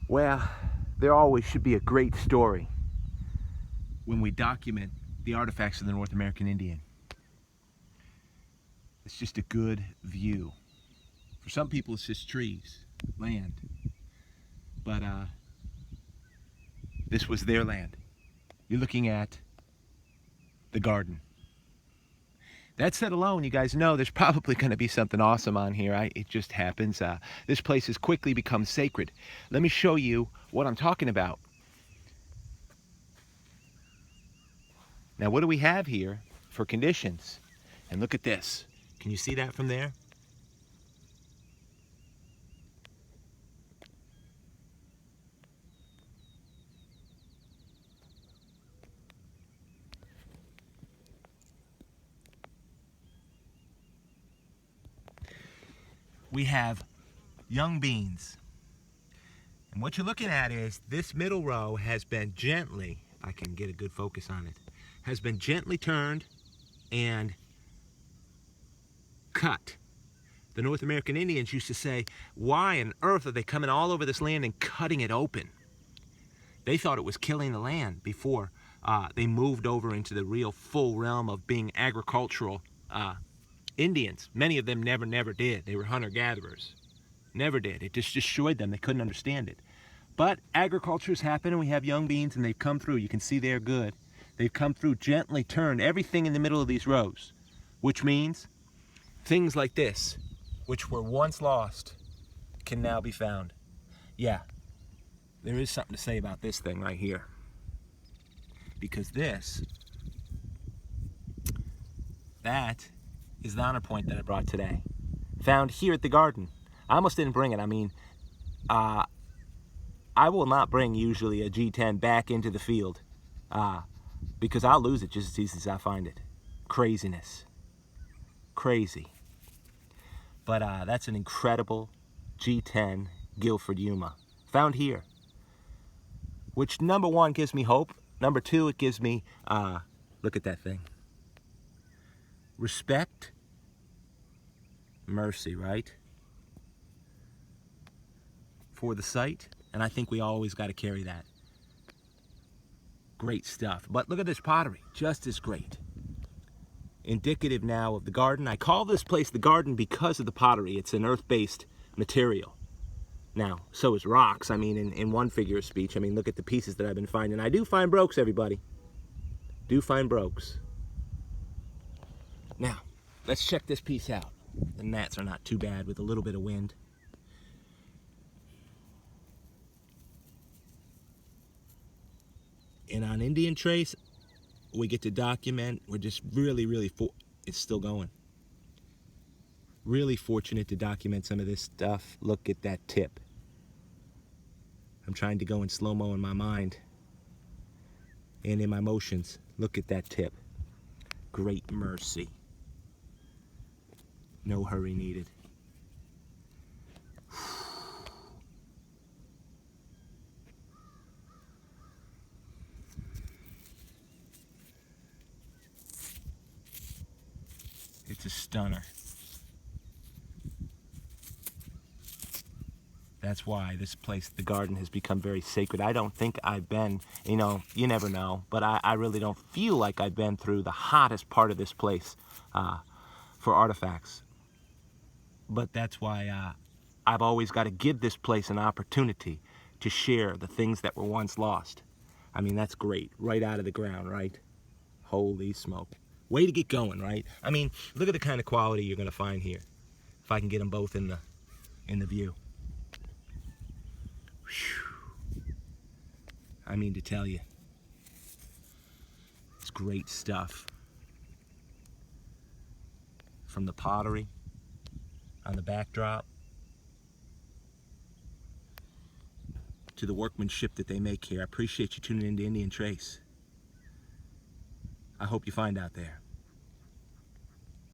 Well, there always should be a great story when we document the artifacts of the North American Indian. It's just a good view. For some people, it's just trees, land. But this was their land. You're looking at the garden. That said alone, you guys know there's probably going to be something awesome on here. It just happens. This place has quickly become sacred. Let me show you what I'm talking about. Now, what do we have here for conditions? And look at this. Can you see that from there? We have young beans. And what you're looking at is this middle row has been gently, if I can get a good focus on it, has been gently turned and cut. The North American Indians used to say, why on earth are they coming all over this land and cutting it open? They thought it was killing the land before they moved over into the real full realm of being agricultural Indians. Many of them never did. They were hunter-gatherers. Never did. It just destroyed them. They couldn't understand it. But agriculture's happened and we have young beans and they've come through. You can see they're good. They've come through, gently turned everything in the middle of these rows, which means things like this, which were once lost, can now be found. Yeah, there is something to say about this thing right here. Because that is the honor point that I brought today. Found here at the garden. I almost didn't bring it. I mean, I will not bring usually a G10 back into the field because I'll lose it just as easy as I find it. Craziness. Crazy. But that's an incredible G10 Guilford Yuma. Found here. Which, number one, gives me hope. Number two, it gives me, look at that thing. Respect. Mercy, right? For the site. And I think we always got to carry that. Great stuff. But look at this pottery. Just as great. Indicative now of the garden. I call this place the garden because of the pottery. It's an earth-based material. Now, so is rocks. I mean, in one figure of speech. I mean, look at the pieces that I've been finding. I do find brokes, everybody. Do find brokes. Now, let's check this piece out. The gnats are not too bad with a little bit of wind. And on Indian Trace, we get to document. We're just really, it's still going. Really fortunate to document some of this stuff. Look at that tip. I'm trying to go in slow-mo in my mind and in my motions. Look at that tip. Great mercy. No hurry needed. It's a stunner. That's why this place, the garden, has become very sacred. I don't think I've been, you know, you never know, but I really don't feel like I've been through the hottest part of this place for artifacts. But that's why I've always got to give this place an opportunity to share the things that were once lost. I mean, that's great. Right out of the ground, right? Holy smoke. Way to get going, right? I mean, look at the kind of quality you're going to find here. If I can get them both in the view. Whew. I mean to tell you, it's great stuff. From the pottery on the backdrop to the workmanship that they make here. I appreciate you tuning into Indian Trace. I hope you find out there.